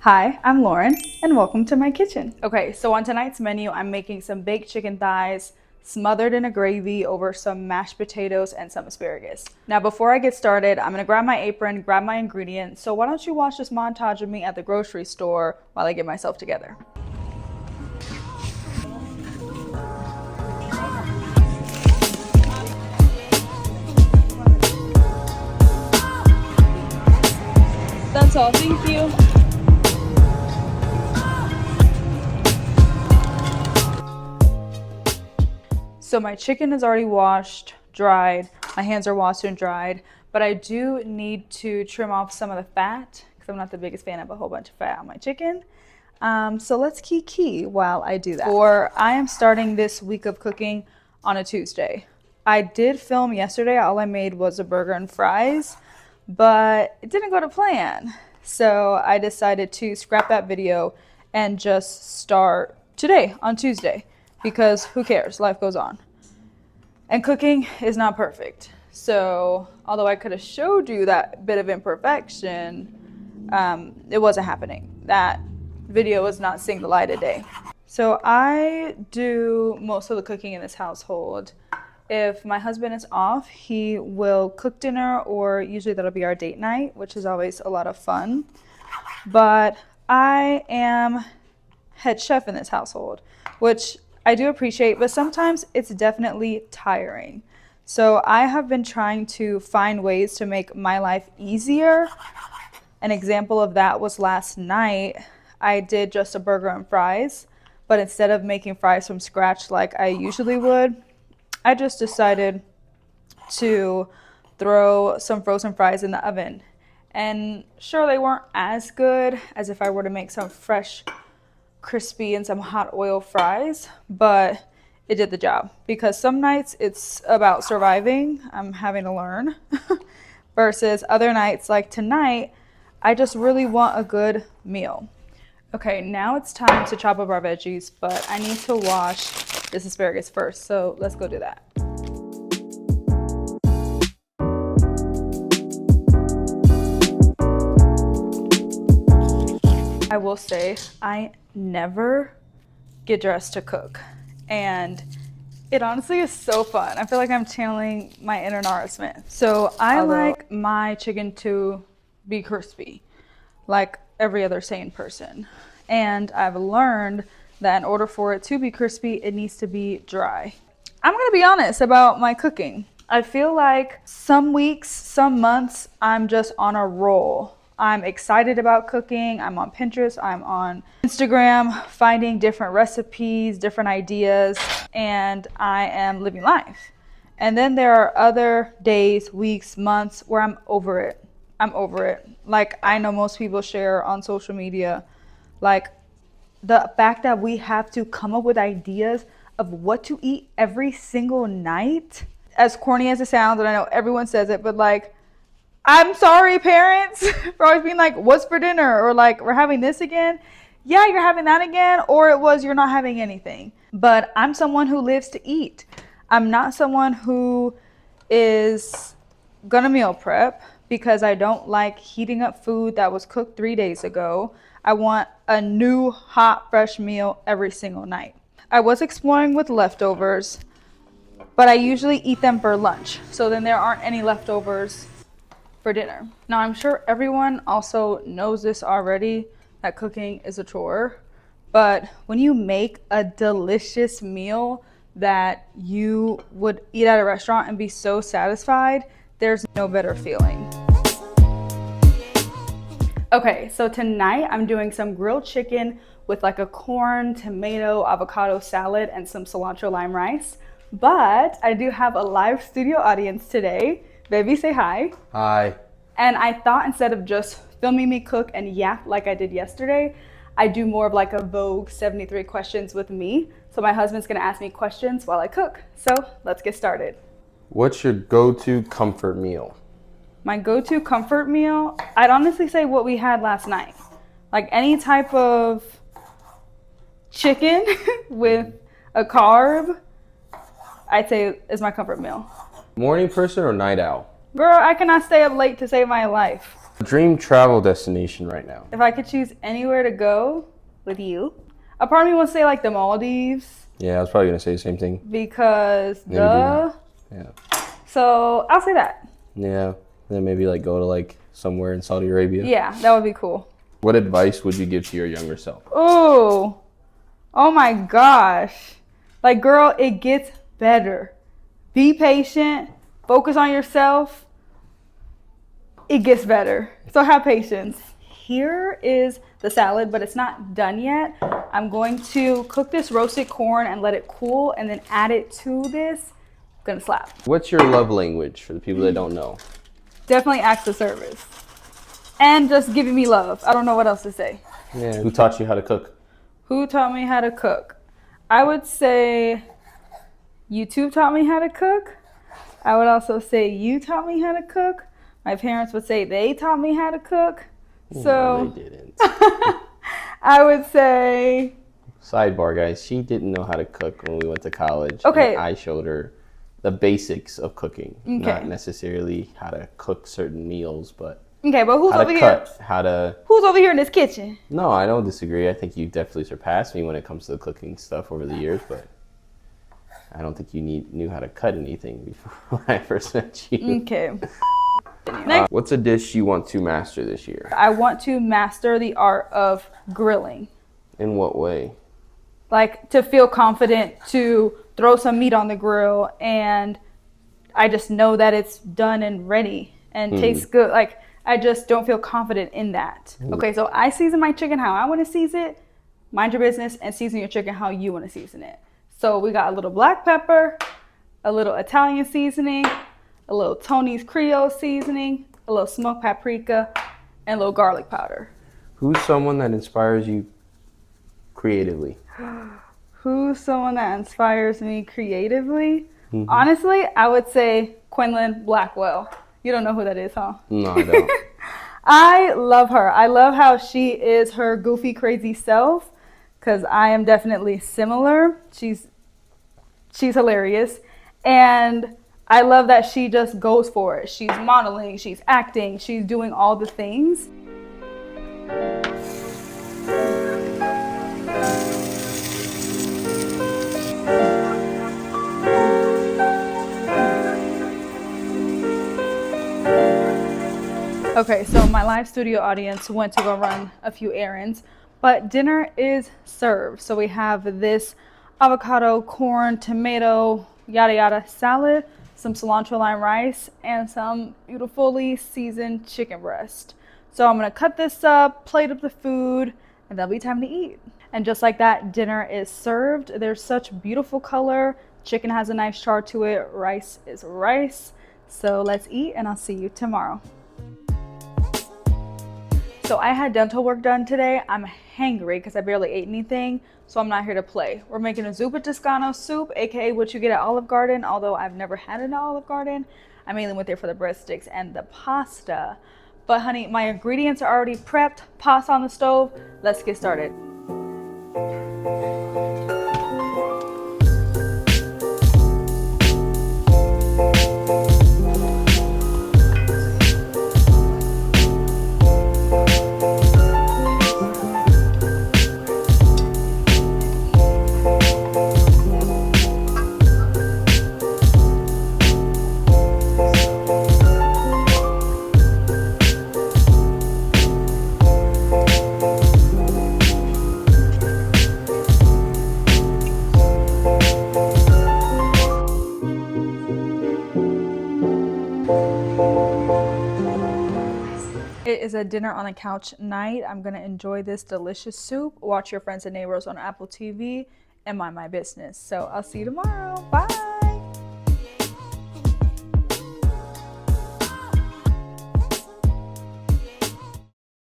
Hi, I'm Lauren, and welcome to my kitchen. Okay, so on tonight's menu, I'm making some baked chicken thighs smothered in a gravy over some mashed potatoes and some asparagus. Now, before I get started, I'm gonna grab my apron, grab my ingredients. So why don't you watch this montage of me at the grocery store while I get myself together. That's all, thank you. So my chicken is already washed, dried. My hands are washed and dried, but I do need to trim off some of the fat because I'm not the biggest fan of a whole bunch of fat on my chicken. So let's key while I do that. I am starting this week of cooking on a Tuesday. I did film yesterday. All I made was a burger and fries, but it didn't go to plan. So I decided to scrap that video and just start today on Tuesday because who cares? Life goes on. And cooking is not perfect. So although I could have showed you that bit of imperfection, it wasn't happening. That video was not seeing the light of day. So I do most of the cooking in this household. If my husband is off, he will cook dinner, or usually that'll be our date night, which is always a lot of fun. But I am head chef in this household, which I do appreciate, but sometimes it's definitely tiring. So I have been trying to find ways to make my life easier. An example of that was last night. I did just a burger and fries, but instead of making fries from scratch like I usually would, I just decided to throw some frozen fries in the oven. And sure, they weren't as good as if I were to make some fresh, crispy and some hot oil fries, but it did the job because some nights it's about surviving. I'm having to learn versus other nights like tonight, I just really want a good meal. Okay, now it's time to chop up our veggies, but I need to wash this asparagus first, so let's go do that. I will say, I never get dressed to cook, and it honestly is so fun. I feel like I'm channeling my inner Nara Smith. So I like my chicken to be crispy, like every other sane person. And I've learned that in order for it to be crispy, it needs to be dry. I'm gonna be honest about my cooking. I feel like some weeks, some months, I'm just on a roll. I'm excited about cooking. I'm on Pinterest, I'm on Instagram, finding different recipes, different ideas, and I am living life. And then there are other days, weeks, months where I'm over it. I'm over it. Like I know most people share on social media, like the fact that we have to come up with ideas of what to eat every single night. As corny as it sounds, and I know everyone says it, but like, I'm sorry, parents, for always being like, what's for dinner? Or like, we're having this again. Yeah, you're having that again. Or it was, you're not having anything. But I'm someone who lives to eat. I'm not someone who is gonna meal prep because I don't like heating up food that was cooked 3 days ago. I want a new, hot, fresh meal every single night. I was exploring with leftovers, but I usually eat them for lunch. So then there aren't any leftovers for dinner. Now, I'm sure everyone also knows this already, that cooking is a chore. But when you make a delicious meal that you would eat at a restaurant and be so satisfied, there's no better feeling. Okay, so tonight I'm doing some grilled chicken with like a corn, tomato, avocado salad and some cilantro lime rice. But I do have a live studio audience today. Baby, say hi. Hi. And I thought instead of just filming me cook and yap like I did yesterday, I do more of like a Vogue 73 questions with me. So my husband's gonna ask me questions while I cook. So let's get started. What's your go-to comfort meal? My go-to comfort meal, I'd honestly say what we had last night. Like any type of chicken with a carb, I'd say is my comfort meal. Morning person or night owl? Girl, I cannot stay up late to save my life. Dream travel destination right now. If I could choose anywhere to go with you, a part of me wants to say like the Maldives Yeah, I was probably gonna say the same thing. because Maybe do that. Yeah. So I'll say that. Yeah. Then maybe like go to like somewhere in Saudi Arabia. Yeah, that would be cool. What advice would you give to your younger self? Oh, oh my gosh. Like, girl, it gets better. Be patient. Focus on yourself. It gets better. So have patience. Here is the salad, but it's not done yet. I'm going to cook this roasted corn and let it cool and then add it to this. Gonna slap. What's your love language for the people that don't know? Definitely acts of service. And just giving me love. I don't know what else to say. Yeah. Who taught you how to cook? Who taught me how to cook? I would say YouTube taught me how to cook. I would also say you taught me how to cook. My parents would say they taught me how to cook. So No, they didn't. I would say, Sidebar, guys. She didn't know how to cook when we went to college. Okay. And I showed her the basics of cooking. Okay. Not necessarily how to cook certain meals, but okay, but who's how over to here? cut, how to... Who's over here in this kitchen? No, I don't disagree. I think you definitely surpassed me when it comes to the cooking stuff over the years, but I don't think you knew how to cut anything before when I first met you. Okay. Next, What's a dish you want to master this year? I want to master the art of grilling. In what way? Like to feel confident to throw some meat on the grill and I just know that it's done and ready and tastes good. Like I just don't feel confident in that. Okay, so I season my chicken how I want to season it. Mind your business and season your chicken how you want to season it. So we got a little black pepper, a little Italian seasoning, a little Tony's Creole seasoning, a little smoked paprika, and a little garlic powder. Who's someone that inspires you creatively? Who's someone that inspires me creatively? Honestly, I would say Quinlan Blackwell. You don't know who that is, huh? No, I don't. I love her. I love how she is her goofy, crazy self because I am definitely similar. She's hilarious. And I love that she just goes for it. She's modeling, she's acting, she's doing all the things. Okay, so my live studio audience went to go run a few errands, but dinner is served. So we have this avocado, corn, tomato, yada yada salad, some cilantro lime rice, and some beautifully seasoned chicken breast. So I'm gonna cut this up, plate up the food, and that'll be time to eat. And just like that, dinner is served. There's such beautiful color. Chicken has a nice char to it. Rice is rice. So let's eat and I'll see you tomorrow. So I had dental work done today. I'm hangry because I barely ate anything, so I'm not here to play. We're making a zuppa toscano soup, aka what you get at Olive Garden, although I've never had it at Olive Garden. I mainly went there for the breadsticks and the pasta. But honey, my ingredients are already prepped. Pasta on the stove. Let's get started. It is a dinner on the couch night. I'm gonna enjoy this delicious soup, watch Your Friends and Neighbors on Apple TV, and mind my business. So I'll see you tomorrow. Bye.